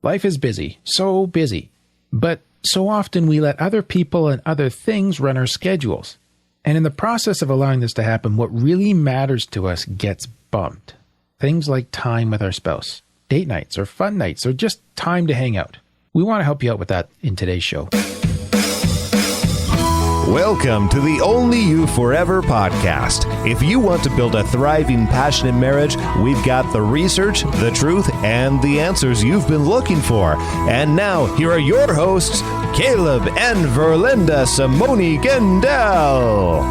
Life is busy, so busy. But so often we let other people and other things run our schedules. And in the process of allowing this to happen, what really matters to us gets bumped. Things like time with our spouse, date nights or fun nights, or just time to hang out. We want to help you out with that in today's show. Welcome to the Only You Forever podcast. If you want to build a thriving, passionate marriage, we've got the research, the truth, and the answers you've been looking for. And now, here are your hosts, Caleb and Verlinda Simone Gendel.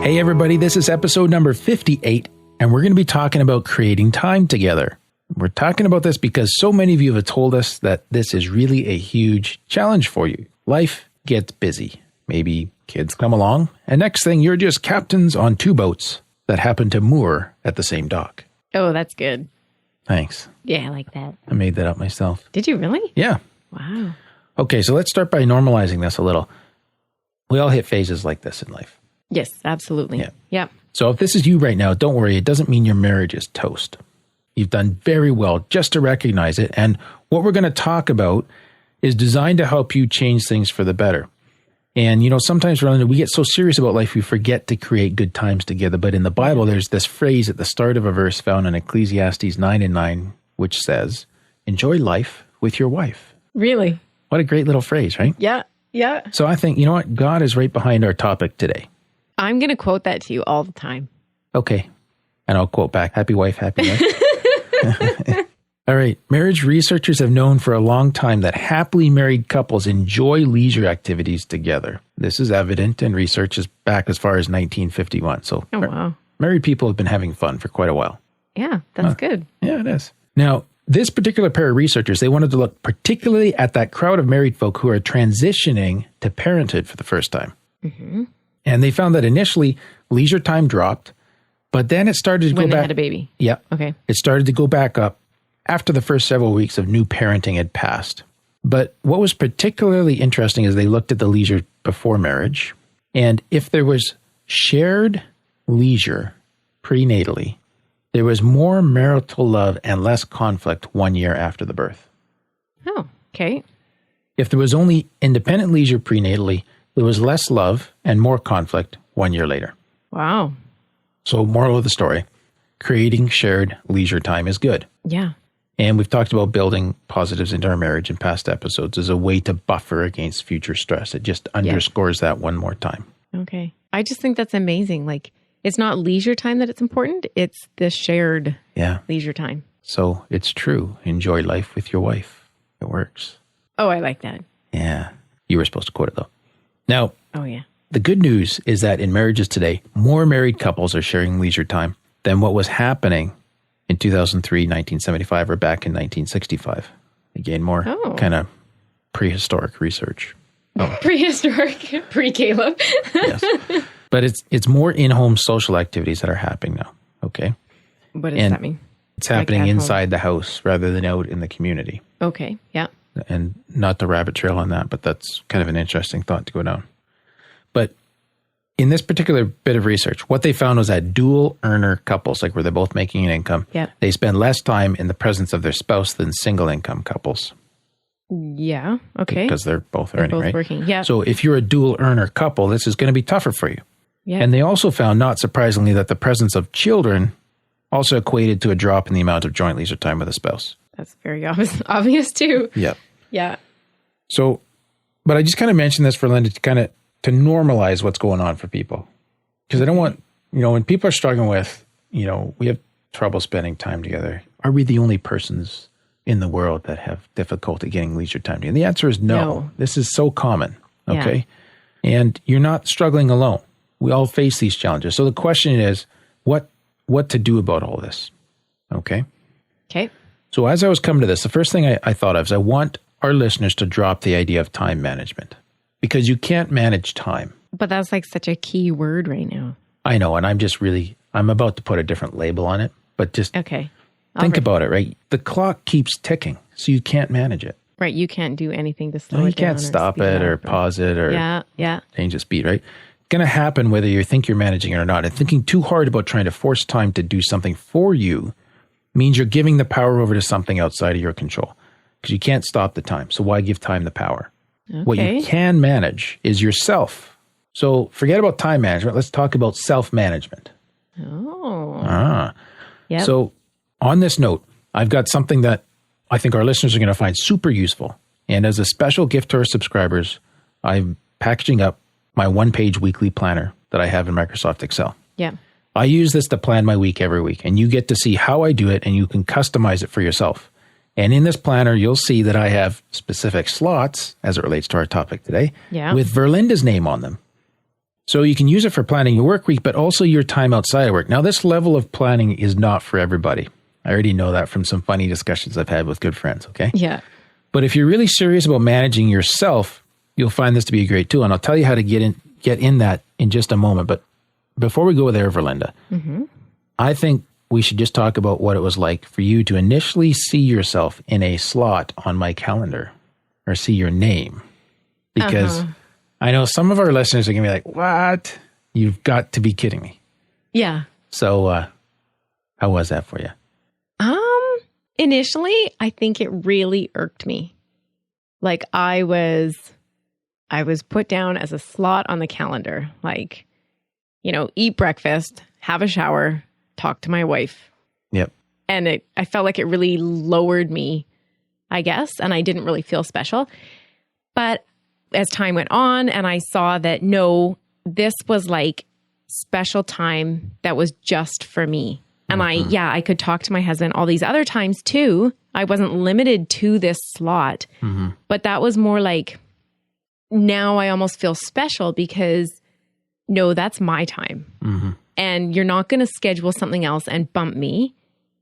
Hey everybody, this is episode number 58, and we're going to be talking about creating time together. We're talking about this because so many of you have told us that this is really a huge challenge for you. Life gets busy. Maybe kids come along, and next thing you're just captains on two boats that happen to moor at the same dock. Oh, that's good. Thanks. Yeah, I like that. I made that up myself. Did you really? Yeah. Wow. Okay, so let's start by normalizing this a little. We all hit phases like this in life. Yes, absolutely. Yeah. Yep. So if this is you right now, don't worry. It doesn't mean your marriage is toast. You've done very well just to recognize it. And what we're going to talk about is designed to help you change things for the better. And, you know, sometimes, Rolanda, we get so serious about life, we forget to create good times together. But in the Bible, there's this phrase at the start of a verse found in Ecclesiastes 9:9, which says, enjoy life with your wife. Really? What a great little phrase, right? Yeah. Yeah. So I think, you know what? God is right behind our topic today. I'm going to quote that to you all the time. Okay. And I'll quote back, happy wife, happy life. All right. Marriage researchers have known for a long time that happily married couples enjoy leisure activities together. This is evident in research back as far as 1951. So wow. Married people have been having fun for quite a while. Yeah, that's good. Yeah, it is. Now, this particular pair of researchers, they wanted to look particularly at that crowd of married folk who are transitioning to parenthood for the first time. Mm-hmm. And they found that initially leisure time dropped, but then it started to go back. When they had a baby? Yeah. Okay. It started to go back up after the first several weeks of new parenting had passed. But what was particularly interesting is they looked at the leisure before marriage. And if there was shared leisure prenatally, there was more marital love and less conflict 1 year after the birth. Oh, okay. If there was only independent leisure prenatally, there was less love and more conflict 1 year later. Wow. So moral of the story, creating shared leisure time is good. Yeah. And we've talked about building positives into our marriage in past episodes as a way to buffer against future stress. It just underscores that one more time. Okay. I just think that's amazing. Like, it's not leisure time that it's important. It's the shared leisure time. So it's true. Enjoy life with your wife. It works. Oh, I like that. Yeah. You were supposed to quote it though. Now, oh yeah. The good news is that in marriages today, more married couples are sharing leisure time than what was happening in 2003, 1975, or back in 1965. Again, more kind of prehistoric research. Oh. Prehistoric, pre-Caleb. Yes. But it's more in-home social activities that are happening now, okay? What does that mean? It's happening inside the house rather than out in the community. Okay, yeah. And not the rabbit trail on that, but that's kind of an interesting thought to go down. But in this particular bit of research, what they found was that dual earner couples, like where they're both making an income, they spend less time in the presence of their spouse than single income couples. Yeah, okay. Because they're both earning, right? Working, yeah. So if you're a dual earner couple, this is going to be tougher for you. Yeah. And they also found, not surprisingly, that the presence of children also equated to a drop in the amount of joint leisure time with a spouse. That's very obvious too. Yeah. Yeah. So, but I just kind of mentioned this for Linda to normalize what's going on for people. Because I don't want, when people are struggling with, we have trouble spending time together. Are we the only persons in the world that have difficulty getting leisure time together? And the answer is no. This is so common. Okay. Yeah. And you're not struggling alone. We all face these challenges. So the question is, what to do about all this? Okay. Okay. So as I was coming to this, the first thing I thought of is I want our listeners to drop the idea of time management. Because you can't manage time. But that's like such a key word right now. I know. And I'm about to put a different label on it. But just think about it, right? The clock keeps ticking. So you can't manage it. Right. You can't do anything to slow it down. You can't stop it or pause it or change the speed, right? It's going to happen whether you think you're managing it or not. And thinking too hard about trying to force time to do something for you means you're giving the power over to something outside of your control because you can't stop the time. So why give time the power? Okay. What you can manage is yourself. So forget about time management. Let's talk about self-management. Oh. Yep. So on this note, I've got something that I think our listeners are going to find super useful. And as a special gift to our subscribers, I'm packaging up my one-page weekly planner that I have in Microsoft Excel. Yeah. I use this to plan my week every week, and you get to see how I do it, and you can customize it for yourself. And in this planner, you'll see that I have specific slots, as it relates to our topic today, with Verlinda's name on them. So you can use it for planning your work week, but also your time outside of work. Now, this level of planning is not for everybody. I already know that from some funny discussions I've had with good friends, okay? Yeah. But if you're really serious about managing yourself, you'll find this to be a great tool. And I'll tell you how to get in that in just a moment. But before we go there, Verlinda, I think we should just talk about what it was like for you to initially see yourself in a slot on my calendar or see your name. Because I know some of our listeners are going to be like, what? You've got to be kidding me. Yeah. So how was that for you? Initially, I think it really irked me. Like I was put down as a slot on the calendar, like, eat breakfast, have a shower, talk to my wife. Yep. And I felt like it really lowered me, I guess, and I didn't really feel special. But as time went on and I saw that, no, this was like special time that was just for me. And I could talk to my husband all these other times too. I wasn't limited to this slot, but that was more like, now I almost feel special because no, that's my time. And you're not going to schedule something else and bump me.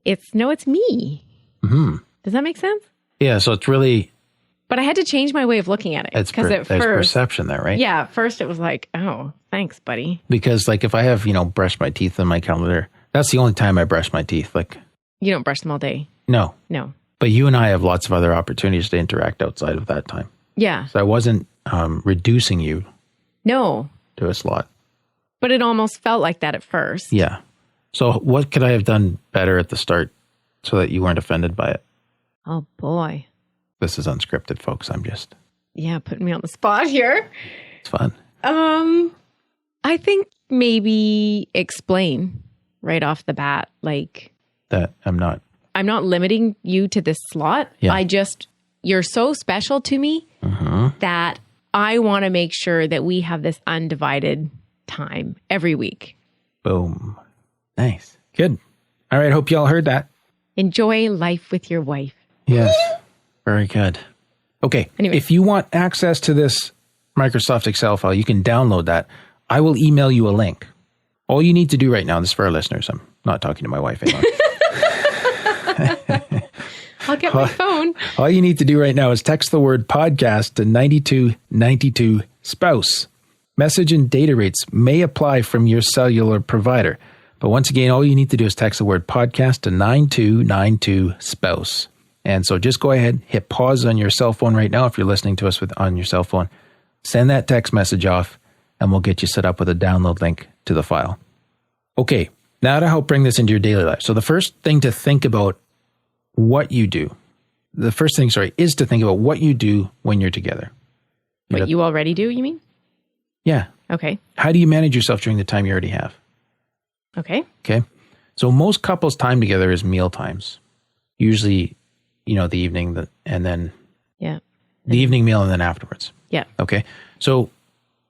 It's me. Does that make sense? Yeah. So it's really, but I had to change my way of looking at it. Because at there's first, perception there, right? Yeah. At first it was like, oh, thanks, buddy. Because like if I have, brushed my teeth on my calendar, that's the only time I brush my teeth. Like, you don't brush them all day. No. But you and I have lots of other opportunities to interact outside of that time. Yeah. So I wasn't reducing you. No. To a slot. But it almost felt like that at first. Yeah. So what could I have done better at the start so that you weren't offended by it? Oh, boy. This is unscripted, folks. I'm just... Yeah, putting me on the spot here. It's fun. I think maybe explain right off the bat, like... That I'm not limiting you to this slot. Yeah. You're so special to me that I want to make sure that we have this undivided time every week. Boom. Nice. Good. All right. Hope y'all heard that. Enjoy life with your wife. Yes. Very good. Okay. Anyway. If you want access to this Microsoft Excel file, you can download that. I will email you a link. All you need to do right now, this is for our listeners. I'm not talking to my wife anymore. I'll get my phone. All you need to do right now is text the word podcast to 9292 spouse. Message and data rates may apply from your cellular provider. But once again, all you need to do is text the word podcast to 9292 spouse. And so just go ahead, hit pause on your cell phone right now if you're listening to us on your cell phone. Send that text message off, and we'll get you set up with a download link to the file. Okay, now to help bring this into your daily life. So the first thing to think about what you do. The first thing, is to think about what you do when you're together. What you already do, you mean? Yeah. Okay. How do you manage yourself during the time you already have? Okay. Okay. So most couples' time together is meal times. Usually, the evening and then the evening meal and then afterwards. Yeah. Okay. So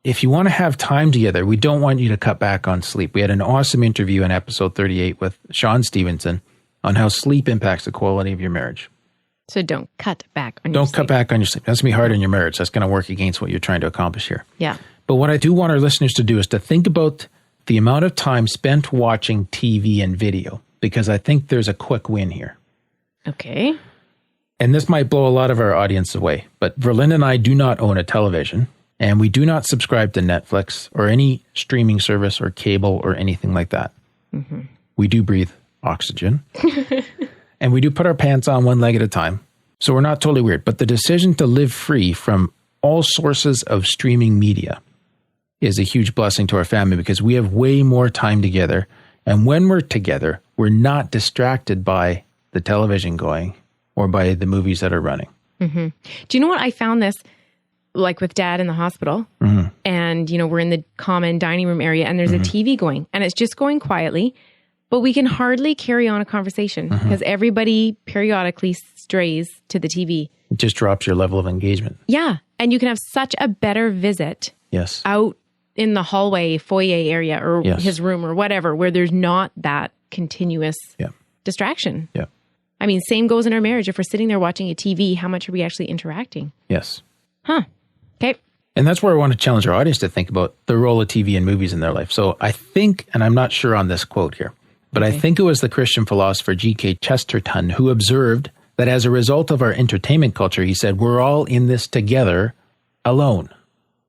if you want to have time together, we don't want you to cut back on sleep. We had an awesome interview in episode 38 with Sean Stevenson on how sleep impacts the quality of your marriage. So don't cut back on your sleep. Don't cut back on your sleep. That's going to be hard on your marriage. That's going to work against what you're trying to accomplish here. Yeah. But what I do want our listeners to do is to think about the amount of time spent watching TV and video, because I think there's a quick win here. Okay. And this might blow a lot of our audience away, but Verlin and I do not own a television, and we do not subscribe to Netflix or any streaming service or cable or anything like that. Mm-hmm. We do breathe oxygen, and we do put our pants on one leg at a time. So we're not totally weird, but the decision to live free from all sources of streaming media is a huge blessing to our family because we have way more time together. And when we're together, we're not distracted by the television going or by the movies that are running. Mm-hmm. Do you know what? I found this like with Dad in the hospital and, we're in the common dining room area and there's a TV going and it's just going quietly, but we can hardly carry on a conversation because everybody periodically strays to the TV. It just drops your level of engagement. Yeah. And you can have such a better visit Yes. out in the hallway, foyer area or his room or whatever, where there's not that continuous distraction. Yeah. I mean, same goes in our marriage. If we're sitting there watching a TV, how much are we actually interacting? Yes. Huh. Okay. And that's where I want to challenge our audience to think about the role of TV and movies in their life. So I think, and I'm not sure on this quote here, but I think it was the Christian philosopher G.K. Chesterton who observed that as a result of our entertainment culture, he said, we're all in this together alone.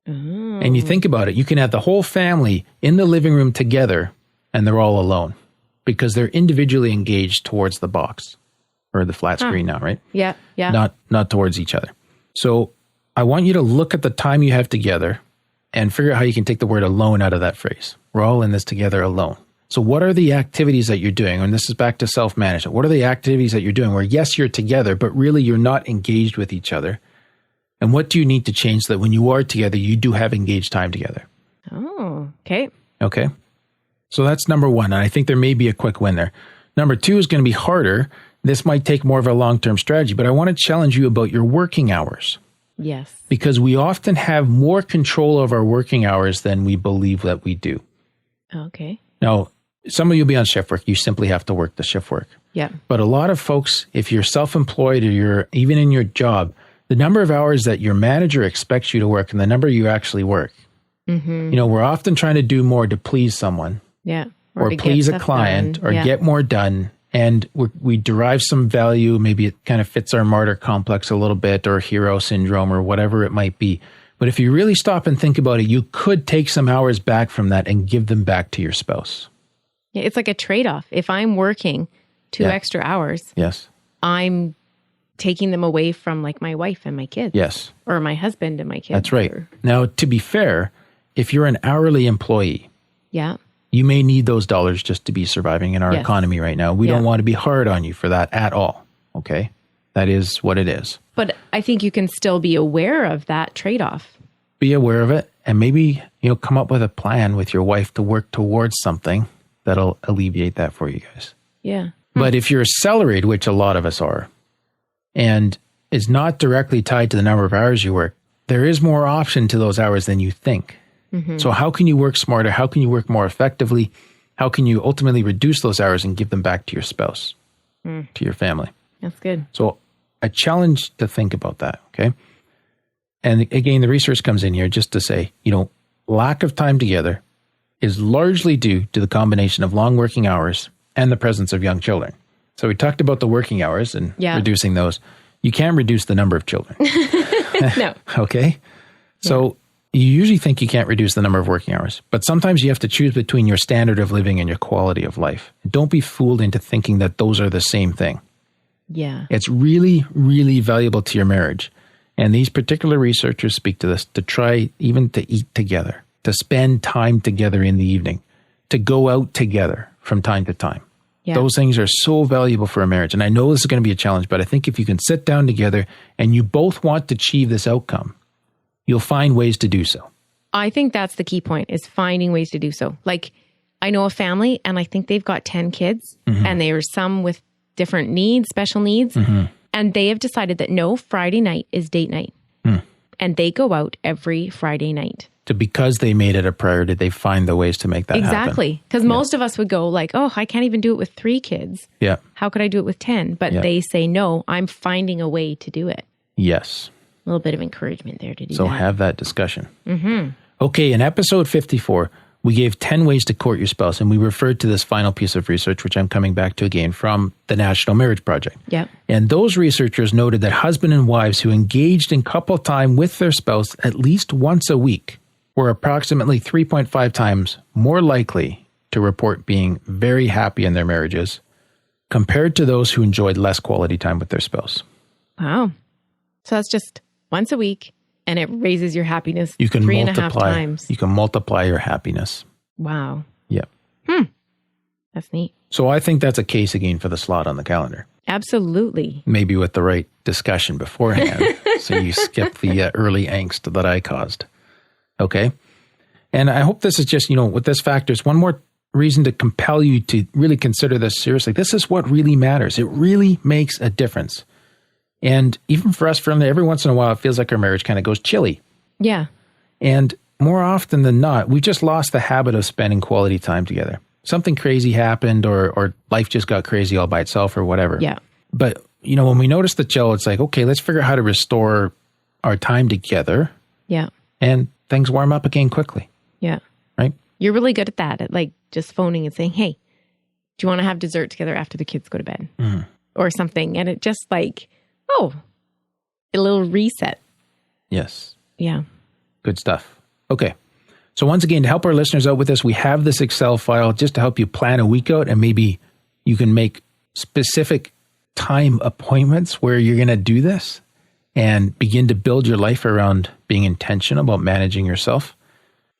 And you think about it, you can have the whole family in the living room together and they're all alone because they're individually engaged towards the box or the flat screen now, right? Yeah. Yeah. Not towards each other. So I want you to look at the time you have together and figure out how you can take the word alone out of that phrase. We're all in this together alone. So what are the activities that you're doing? And this is back to self-management. What are the activities that you're doing where, yes, you're together, but really you're not engaged with each other? And what do you need to change so that when you are together, you do have engaged time together? Oh, okay. Okay. So that's number one. And I think there may be a quick win there. Number two is going to be harder. This might take more of a long-term strategy, but I want to challenge you about your working hours. Yes. Because we often have more control of our working hours than we believe that we do. Okay. Now, some of you will be on shift work. You simply have to work the shift work. Yeah. But a lot of folks, if you're self-employed or you're even in your job, the number of hours that your manager expects you to work and the number you actually work, we're often trying to do more to please someone. Yeah. Or please a client or get more done. And we derive some value. Maybe it kind of fits our martyr complex a little bit or hero syndrome or whatever it might be. But if you really stop and think about it, you could take some hours back from that and give them back to your spouse. Yeah, it's like a trade-off. If I'm working 2 extra hours, I'm taking them away from like my wife and my kids. Yes. Or my husband and my kids. That's right. Now, to be fair, if you're an hourly employee, you may need those dollars just to be surviving in our economy right now. We don't want to be hard on you for that at all. Okay? That is what it is. But I think you can still be aware of that trade-off. Be aware of it and maybe, come up with a plan with your wife to work towards something that'll alleviate that for you guys. Yeah. But if you're salaried, which a lot of us are, and is not directly tied to the number of hours you work, there is more option to those hours than you think. So how can you work smarter? How can you work more effectively? How can you ultimately reduce those hours and give them back to your spouse, to your family? That's good. So a challenge to think about that, okay? And again, the research comes in here just to say, lack of time together is largely due to the combination of long working hours and the presence of young children. So we talked about the working hours and reducing those. You can't reduce the number of children. No. Okay? So you usually think you can't reduce the number of working hours, but sometimes you have to choose between your standard of living and your quality of life. Don't be fooled into thinking that those are the same thing. Yeah. It's really, really valuable to your marriage. And these particular researchers speak to this, to try even to eat together, to spend time together in the evening, to go out together from time to time. Yeah. Those things are so valuable for a marriage. And I know this is going to be a challenge, but I think if you can sit down together and you both want to achieve this outcome, you'll find ways to do so. I think that's the key point, is finding ways to do so. Like, I know a family and I think they've got 10 kids and there are some with different needs, special needs. And they have decided that no, Friday night is date night. And they go out every Friday night. Because they made it a priority, they find the ways to make that happen. Exactly. Because most of us would go like, oh, I can't even do it with 3 kids. Yeah. How could I do it with 10? But they say, no, I'm finding a way to do it. Yes. A little bit of encouragement there to do that. So have that discussion. Okay, in episode 54, we gave 10 ways to court your spouse, and we referred to this final piece of research, which I'm coming back to again, from the National Marriage Project. Yeah. And those researchers noted that husband and wives who engaged in couple time with their spouse at least once a week were approximately 3.5 times more likely to report being very happy in their marriages compared to those who enjoyed less quality time with their spouse. Wow. So that's just once a week, and it raises your happiness you can 3.5 times. You can multiply your happiness. Wow. Yeah. That's neat. So I think that's a case again for the slot on the calendar. Absolutely. Maybe with the right discussion beforehand. So you skip the early angst that I caused. Okay. And I hope this is just, with this factor, it's one more reason to compel you to really consider this seriously. This is what really matters. It really makes a difference. And even for us, every once in a while, it feels like our marriage kind of goes chilly. Yeah. And more often than not, we've just lost the habit of spending quality time together. Something crazy happened or life just got crazy all by itself or whatever. Yeah. But, when we notice the chill, it's like, okay, let's figure out how to restore our time together. Yeah. And things warm up again quickly. Yeah. Right? You're really good at that, at like just phoning and saying, hey, do you want to have dessert together after the kids go to bed? Mm-hmm. Or something. And it just like, a little reset. Yes. Yeah. Good stuff. Okay. So once again, to help our listeners out with this, we have this Excel file just to help you plan a week out, and maybe you can make specific time appointments where you're going to do this and begin to build your life around being intentional about managing yourself.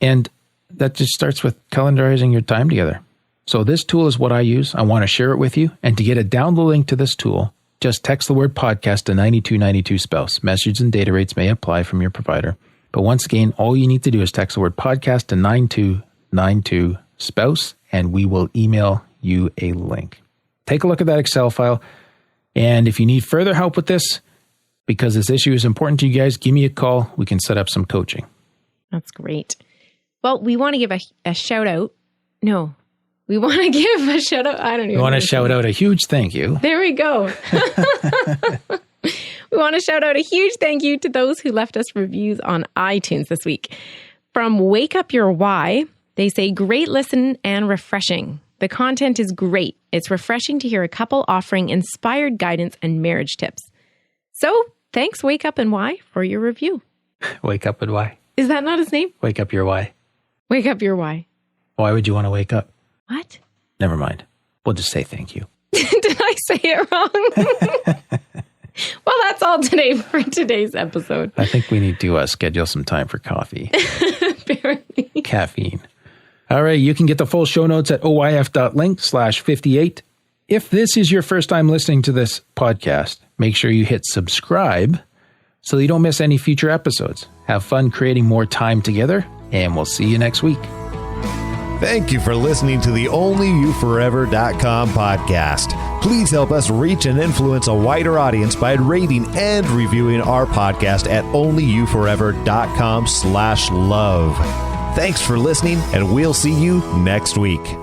And that just starts with calendarizing your time together. So this tool is what I use. I want to share it with you. And to get a download link to this tool, just text the word podcast to 9292 spouse. Message and data rates may apply from your provider. But once again, all you need to do is text the word podcast to 9292 spouse, and we will email you a link. Take a look at that Excel file. And if you need further help with this, because this issue is important to you guys, give me a call. We can set up some coaching. That's great. Well, we want to give a shout out. No, we want to give a shout out. I don't even know. We want to shout out a huge thank you. There we go. We want to shout out a huge thank you to those who left us reviews on iTunes this week. From Wake Up Your Why, they say, great listen and refreshing. The content is great. It's refreshing to hear a couple offering inspired guidance and marriage tips. So thanks, Wake Up and Why, for your review. Wake up and why? Is that not his name? Wake up your why. Wake Up Your Why. Why would you want to wake up? What? Never mind. We'll just say thank you. Did I say it wrong? Well, that's all today for today's episode. I think we need to schedule some time for coffee. Apparently. Caffeine. All right. You can get the full show notes at oyf.link/58. If this is your first time listening to this podcast, make sure you hit subscribe so you don't miss any future episodes. Have fun creating more time together, and we'll see you next week. Thank you for listening to the OnlyYouForever.com podcast. Please help us reach and influence a wider audience by rating and reviewing our podcast at OnlyYouForever.com/love. Thanks for listening, and we'll see you next week.